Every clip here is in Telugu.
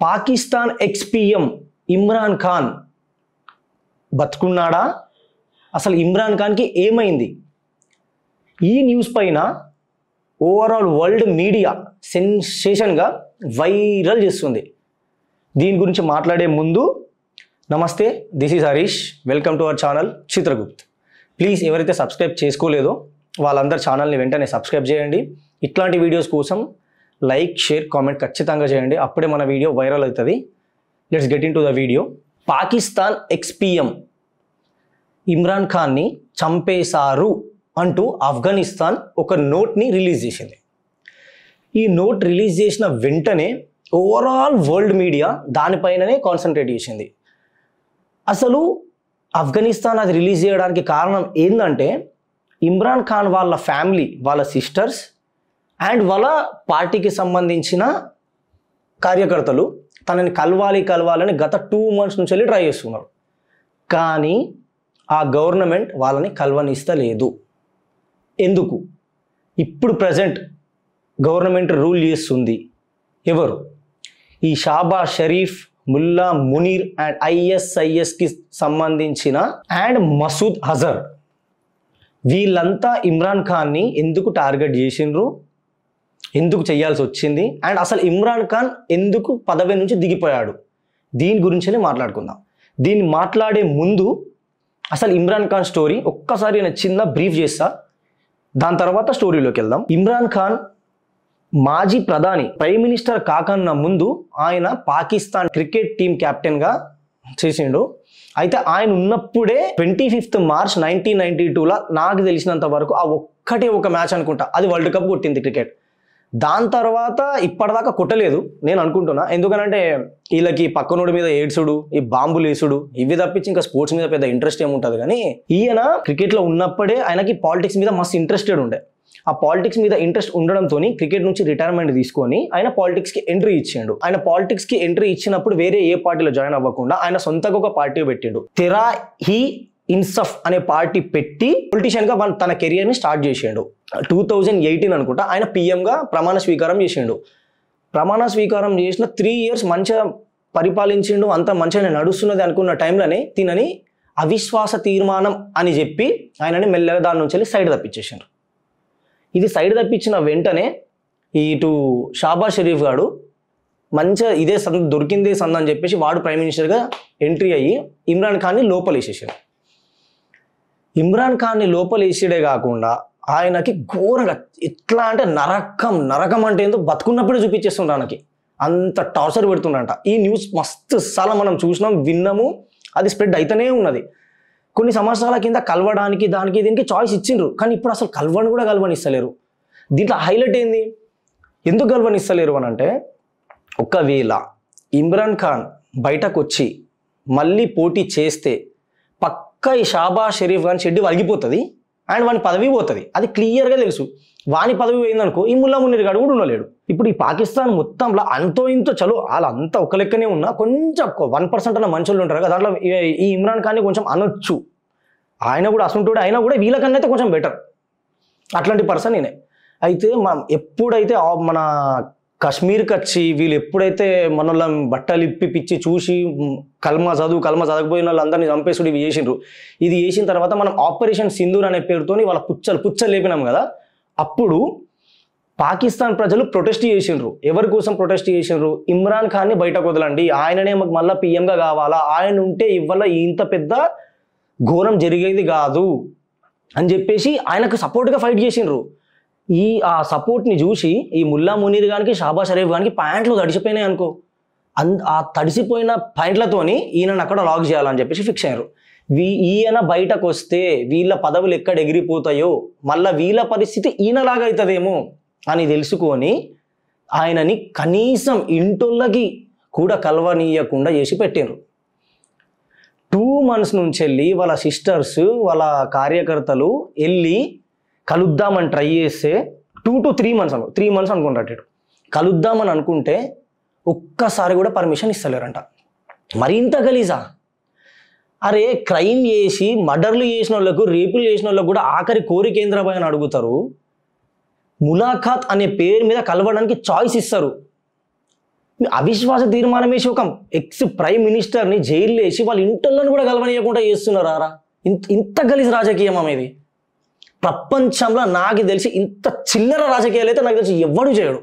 పాకిస్తాన్ ఎక్స్-పిఎం ఇమ్రాన్ ఖాన్ బతుకున్నాడా? అసలు ఇమ్రాన్ ఖాన్కి ఏమైంది? ఈ న్యూస్ పైన ఓవరాల్ వరల్డ్ మీడియా సెన్సేషన్గా వైరల్ చేస్తుంది. దీని గురించి మాట్లాడే ముందు నమస్తే, this is Harish. Welcome to our channel Chitragupt. Please ఎవరైతే సబ్స్క్రైబ్ చేసుకోలేదో వాళ్ళందరూ ఛానల్ని వెంటనే సబ్స్క్రైబ్ చేయండి. ఇట్లాంటి వీడియోస్ కోసం లైక్, షేర్, కామెంట్ ఖచ్చితంగా చేయండి. అప్పుడే మన వీడియో వైరల్ అవుతుంది. Let's get into the video. Pakistan ex PM Imran ఖాన్ని చంపేశారు అంటూ ఆఫ్ఘనిస్తాన్ ఒక నోట్ని రిలీజ్ చేసింది. ఈ నోట్ రిలీజ్ చేసిన వెంటనే ఓవరాల్ వరల్డ్ మీడియా దానిపైననే కాన్సన్ట్రేట్ చేసింది. అసలు ఆఫ్ఘనిస్తాన్ అది రిలీజ్ చేయడానికి కారణం ఏంటంటే ఇమ్రాన్ ఖాన్ వాళ్ళ ఫ్యామిలీ, వాళ్ళ సిస్టర్స్ అండ్ వాళ్ళ పార్టీకి సంబంధించిన కార్యకర్తలు తనని కలవాలని గత 2 months నుంచి వెళ్ళి ట్రై చేస్తున్నారు. కానీ ఆ గవర్నమెంట్ వాళ్ళని కలవనిస్తలేదు. ఎందుకు? ఇప్పుడు ప్రజెంట్ గవర్నమెంట్ రూల్ చేస్తుంది ఎవరు? ఈ షాబాజ్ షరీఫ్, ముల్లా మునీర్ అండ్ ఐఎస్ఐఎస్కి సంబంధించిన అండ్ మసూద్ అజర్, వీళ్ళంతా ఇమ్రాన్ ఖాన్ని ఎందుకు టార్గెట్ చేసిండ్రు, ఎందుకు చేయాల్సి వచ్చింది, అండ్ అసలు ఇమ్రాన్ ఖాన్ ఎందుకు పదవి నుంచి దిగిపోయాడు, దీని గురించి మాట్లాడుకుందాం. దీన్ని మాట్లాడే ముందు అసలు ఇమ్రాన్ ఖాన్ స్టోరీ ఒక్కసారి నేను చిన్న బ్రీఫ్ చేస్తా, దాని తర్వాత స్టోరీలోకి వెళ్దాం. ఇమ్రాన్ ఖాన్ మాజీ ప్రధాని, ప్రైమ్ మినిస్టర్ కాకన్నా ముందు ఆయన పాకిస్తాన్ క్రికెట్ టీం కెప్టెన్గా చేసిండు. అయితే ఆయన ఉన్నప్పుడే 25th March 1992లో నాకు తెలిసినంత వరకు ఆ ఒక్కటే ఒక మ్యాచ్ అనుకుంటా, అది వరల్డ్ కప్ కొట్టింది క్రికెట్. దాని తర్వాత ఇప్పటిదాకా కొట్టలేదు నేను అనుకుంటున్నా. ఎందుకనంటే వీళ్ళకి పక్కనోడి మీద ఏడ్చుడు, ఈ బాంబులు వేసుడు, ఇవి తప్పించి ఇంకా స్పోర్ట్స్ మీద పెద్ద ఇంట్రెస్ట్ ఏముంటుంది. కానీ ఈయన క్రికెట్లో ఉన్నప్పుడే ఆయనకి పాలిటిక్స్ మీద మస్తు ఇంట్రెస్టెడ్ ఉండే. ఆ పాలిటిక్స్ మీద ఇంట్రెస్ట్ ఉండడంతో క్రికెట్ నుంచి రిటైర్మెంట్ తీసుకొని ఆయన పాలిటిక్స్కి ఎంట్రీ ఇచ్చిండు. ఆయన పాలిటిక్స్కి ఎంట్రీ ఇచ్చినప్పుడు వేరే ఏ పార్టీలో జాయిన్ అవ్వకుండా ఆయన సొంతగా ఒక పార్టీ పెట్టిండు. తెరా-ఈ-ఇన్సఫ్ అనే పార్టీ పెట్టి పొలిటీషియన్గా తన కెరియర్ని స్టార్ట్ చేసిండు. 2018 అనుకుంటా ఆయన పిఎంగా ప్రమాణ స్వీకారం చేసిండు. ప్రమాణ స్వీకారం చేసిన 3 years మంచిగా పరిపాలించిండు, అంత మంచిగా నడుస్తున్నది అనుకున్న టైంలోనే తినని అవిశ్వాస తీర్మానం అని చెప్పి ఆయనని మెల్లగా దాని నుంచి వెళ్ళి సైడ్ తప్పించేసారు. ఇది సైడ్ తప్పించిన వెంటనే ఇటు షాబాజ్ షరీఫ్ గారు మంచిగా ఇదే దొరికిందే సంద అని చెప్పేసి వాడు ప్రైమ్ మినిస్టర్గా ఎంట్రీ అయ్యి ఇమ్రాన్ ఖాన్ని లోపలేసేసాడు. ఇమ్రాన్ ఖాన్ని లోపలేసేడే కాకుండా ఆయనకి ఘోరంగా ఎట్లా అంటే నరకం అంటే ఏందో బతుకున్నప్పుడే చూపించేస్తుండ్రు. ఆయనకి అంత టార్చర్ పెడుతుండంట. ఈ న్యూస్ మస్తు చాలా మనం చూసినాం, విన్నాము, అది స్ప్రెడ్ అయితేనే ఉన్నది. కొన్ని సంవత్సరాల కింద కలవడానికి దానికి దీనికి చాయిస్ ఇచ్చిండ్రు, కానీ ఇప్పుడు అసలు కలవనిస్తలేరు. దీంట్లో హైలైట్ ఏంది, ఎందుకు కలవనిస్తలేరు అని అంటే, ఒకవేళ ఇమ్రాన్ ఖాన్ బయటకు వచ్చి మళ్ళీ పోటీ చేస్తే పక్కా ఈ షాబాజ్ షరీఫ్ ఖాన్ షెడ్డి వలిగిపోతుంది అండ్ వాని పదవి పోతుంది. అది క్లియర్గా తెలుసు. వాని పదవి పోయిందనుకో ఈ ముల్లా మునీర్ గాడు కూడా ఉండలేడు. ఇప్పుడు ఈ పాకిస్తాన్ మొత్తంలో అంతో ఇంతో చలో వాళ్ళంతా ఒక లెక్కనే ఉన్నా కొంచెం 1% అన్న మంచోళ్ళు ఉంటారు కదా, దాంట్లో ఈ ఇమ్రాన్ ఖాన్ని కొంచెం అనొచ్చు. ఆయన కూడా అసంటోడు, అయినా కూడా వీళ్ళకన్నా అయితే కొంచెం బెటర్, అట్లాంటి పర్సన్ నేనే. అయితే మనం ఎప్పుడైతే మన కాశ్మీర్కి వచ్చి వీళ్ళు ఎప్పుడైతే మన బట్టలు ఇప్పిపిచ్చి చూసి కల్మా చదవకపోయిన వాళ్ళందరినీ చంపేసుడు ఇవి చేసిండ్రు. ఇది చేసిన తర్వాత మనం ఆపరేషన్ సింధూర్ అనే పేరుతో వాళ్ళ పుచ్చలు లేపినాం కదా, అప్పుడు పాకిస్తాన్ ప్రజలు ప్రొటెస్ట్ చేసిండ్రు. ఎవరి కోసం ప్రొటెస్ట్ చేసిండ్రు? ఇమ్రాన్ ఖాన్ని బయటకు వదలండి, ఆయననే మాకు మళ్ళీ పిఎంగా కావాలా, ఆయన ఉంటే ఇవాళ ఇంత పెద్ద ఘోరం జరిగేది కాదు అని చెప్పేసి ఆయనకు సపోర్ట్గా ఫైట్ చేసిండ్రు. ఆ సపోర్ట్ని చూసి ఈ ముల్లా మునీర్ గానికి, షాబాజ్ షరీఫ్ గానికి ప్యాంట్లు తడిసిపోయినాయి అనుకో, ఆ తడిసిపోయిన ప్యాంట్లతోని ఈయనను అక్కడ లాక్ చేయాలని చెప్పేసి ఫిక్స్ అయ్యారు. ఈయన బయటకు వస్తే వీళ్ళ పదవులు ఎక్కడ ఎగిరిపోతాయో, మళ్ళీ వీళ్ళ పరిస్థితి ఈయనలాగా అవుతుందేమో అని తెలుసుకొని ఆయనని కనీసం ఇంటోళ్ళకి కూడా కలవనీయకుండా చేసి పెట్టారు. 2 months నుంచి వెళ్ళి వాళ్ళ సిస్టర్స్, వాళ్ళ కార్యకర్తలు వెళ్ళి కలుద్దామని ట్రై చేస్తే 2 to 3 months అనుకుంటాడు. కలుద్దామని అనుకుంటే ఒక్కసారి కూడా పర్మిషన్ ఇస్తలేరంట. మరింత గలీజా? అరే క్రైమ్ చేసి మర్డర్లు చేసిన వాళ్ళకు, రేపులు చేసిన వాళ్ళకు కూడా ఆఖరి కోరిక ఏంద్రబాయ్ అని అడుగుతారు. ములాఖాత్ అనే పేరు మీద కలవడానికి చాయిస్ ఇస్తారు. అవిశ్వాస తీర్మానం వేసి ఒక ఎక్స్ ప్రైమ్ మినిస్టర్ని జైల్లో వేసి వాళ్ళ ఇంటర్లను కూడా కలవనీయకుండా చేస్తున్నారా? ఇంత గలీజ్ రాజకీయం ఇది. ప్రపంచంలో నాకు తెలిసి ఇంత చిల్లర రాజకీయాలు అయితే నాకు తెలిసి ఎవ్వడు చేయడు.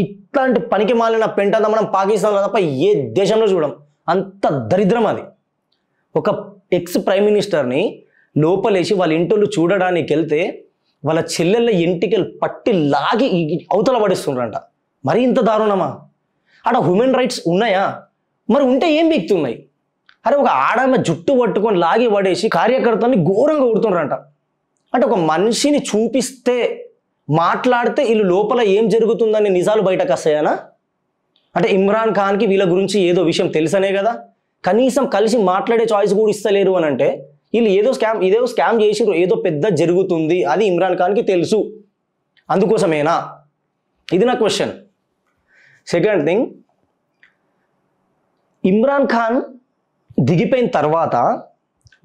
ఇట్లాంటి పనికి మాలిన పెంటంతా మనం పాకిస్తాన్లో తప్ప ఏ దేశంలో చూడం. అంత దరిద్రం అది. ఒక ఎక్స్ ప్రైమ్ మినిస్టర్ని లోపలేసి వాళ్ళ ఇంటోళ్ళు చూడడానికి వెళ్తే వాళ్ళ చెల్లెళ్ళ ఇంటికి పట్టి లాగి అవతల పడిస్తుండ్రంట. మరి ఇంత దారుణమా? ఆడ హ్యూమన్ రైట్స్ ఉన్నాయా? మరి ఉంటే ఏం వ్యక్తున్నాయి? అరే ఒక ఆడమ జుట్టు పట్టుకొని లాగి పడేసి కార్యకర్తల్ని ఘోరంగా కొడుతుండ్రంట. అంటే ఒక మనిషిని చూపిస్తే మాట్లాడితే వీళ్ళు లోపల ఏం జరుగుతుందని నిజాలు బయటకు వస్తాయనా? అంటే ఇమ్రాన్ ఖాన్కి వీళ్ళ గురించి ఏదో విషయం తెలుసనే కదా, కనీసం కలిసి మాట్లాడే చాయిస్ కూడా ఇస్తలేరు అని అంటే వీళ్ళు ఏదో స్కామ్ చేసిర్రు, ఏదో పెద్ద జరుగుతుంది అది ఇమ్రాన్ ఖాన్కి తెలుసు, అందుకోసమేనా? ఇది నా question. Second thing, Imran Khan దిగిపోయిన తర్వాత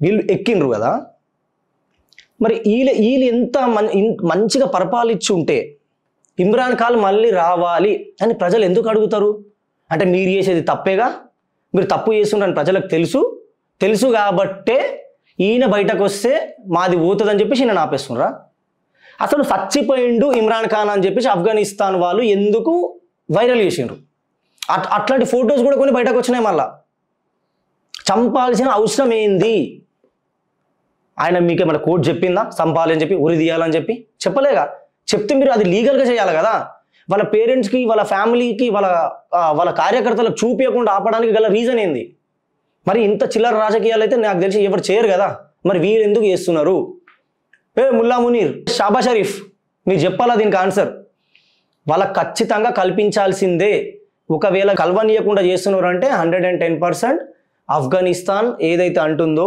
వీళ్ళు ఎక్కిండ్రు కదా, మరి వీళ్ళు ఎంత మంచిగా పరిపాలించి ఉంటే ఇమ్రాన్ ఖాన్ మళ్ళీ రావాలి అని ప్రజలు ఎందుకు అడుగుతారు? అంటే మీరు చేసేది తప్పేగా, మీరు తప్పు చేస్తుండ్రని ప్రజలకు తెలుసు కాబట్టే ఈయన బయటకు వస్తే మాది పోతుందని చెప్పేసి ఈయన ఆపేస్తుండ్రా? అసలు చచ్చిపోయిండు ఇమ్రాన్ ఖాన్ అని చెప్పేసి ఆఫ్ఘనిస్తాన్ వాళ్ళు ఎందుకు వైరల్ చేసిండ్రు? అట్లాంటి ఫొటోస్ కూడా కొన్ని బయటకు వచ్చినాయి. మళ్ళా చంపాల్సిన అవసరం ఏంది? ఆయన మీకు ఏమైనా కోర్టు చెప్పిందా చంపాలని చెప్పి, ఉరి తీయాలని చెప్పి? చెప్పలేగా. చెప్తే మీరు అది లీగల్గా చేయాలి కదా. వాళ్ళ పేరెంట్స్కి, వాళ్ళ ఫ్యామిలీకి, వాళ్ళ కార్యకర్తలకు చూపించకుండా ఆపడానికి గల రీజన్ ఏంది? మరి ఇంత చిల్లర రాజకీయాలు అయితే నాకు తెలిసి ఎవరు చేయరు కదా. మరి వీరు ఎందుకు చేస్తున్నారు? ముల్లా మునీర్, షాబా షరీఫ్, మీరు చెప్పాలా దీనికి ఆన్సర్? వాళ్ళకి ఖచ్చితంగా కల్పించాల్సిందే. ఒకవేళ కలవనీయకుండా చేస్తున్నారు అంటే 110% ఆఫ్ఘనిస్తాన్ ఏదైతే అంటుందో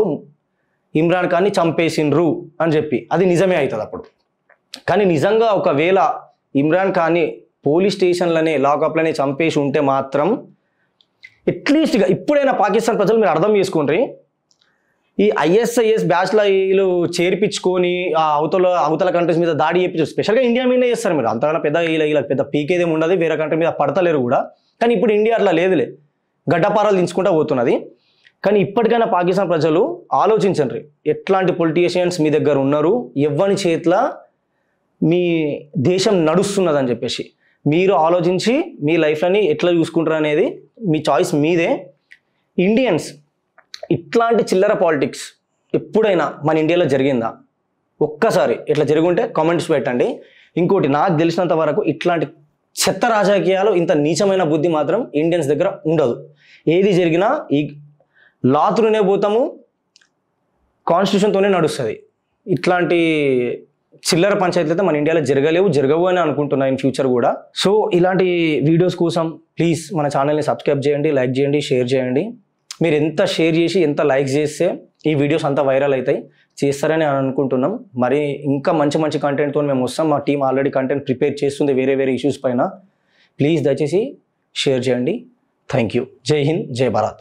ఇమ్రాన్ ఖాన్ని చంపేసిండ్రు అని చెప్పి అది నిజమే అవుతుంది అప్పుడు. కానీ నిజంగా ఒకవేళ ఇమ్రాన్ ఖాన్ని పోలీస్ స్టేషన్లనే లాకప్లనే చంపేసి ఉంటే మాత్రం అట్లీస్ట్గా ఇప్పుడైనా పాకిస్తాన్ ప్రజలు మీరు అర్థం చేసుకోండి. ఈ ISIS బ్యాచ్లో వీళ్ళు చేర్పించుకొని అవతల కంట్రీస్ మీద దాడి చేయించారు. స్పెషల్గా ఇండియా మీదనే చేస్తారు. మీరు అంతకన్నా పెద్ద ఇలా పెద్ద పీకేదేమి ఉండదు, వేరే కంట్రీ మీద పడతలేరు కూడా. కానీ ఇప్పుడు ఇండియా అట్లా లేదులే, గడ్డపారాలు దించుకుంటూ పోతున్నది. కానీ ఇప్పటికైనా పాకిస్తాన్ ప్రజలు ఆలోచించండి, ఎట్లాంటి పొలిటీషియన్స్ మీ దగ్గర ఉన్నారు, ఎవరి చేతిలో మీ దేశం నడుస్తున్నదని చెప్పేసి మీరు ఆలోచించి మీ లైఫ్లని ఎట్లా చూసుకుంటారు అనేది మీ చాయిస్ మీదే. ఇండియన్స్ ఇట్లాంటి చిల్లర పాలిటిక్స్ ఎప్పుడైనా మన ఇండియాలో జరిగిందా? ఒక్కసారి ఇట్లా జరుగుంటే కామెంట్స్ పెట్టండి. ఇంకోటి, నాకు తెలిసినంత వరకు ఇట్లాంటి చెత్త రాజకీయాలు, ఇంత నీచమైన బుద్ధి మాత్రం ఇండియన్స్ దగ్గర ఉండదు. ఏది జరిగినా ఈ లాతునే పోతాము, కాన్స్టిట్యూషన్తోనే నడుస్తుంది. ఇట్లాంటి చిల్లర పంచాయతీలు అయితే మన ఇండియాలో జరగవు అని అనుకుంటున్నా ఇన్ ఫ్యూచర్ కూడా. సో ఇలాంటి వీడియోస్ కోసం ప్లీజ్ మన ఛానల్ని సబ్స్క్రైబ్ చేయండి, లైక్ చేయండి, షేర్ చేయండి. మీరు ఎంత షేర్ చేసి ఎంత లైక్స్ చేస్తే ఈ వీడియోస్ అంతా వైరల్ అవుతాయి, చేస్తారని అనుకుంటున్నాం. మరి ఇంకా మంచి కంటెంట్తో మేము వస్తాం. మా టీం ఆల్రెడీ కంటెంట్ ప్రిపేర్ చేస్తుంది వేరే ఇష్యూస్ పైన. ప్లీజ్ దయచేసి షేర్ చేయండి. Thank you. జై హింద్, జై భారత్.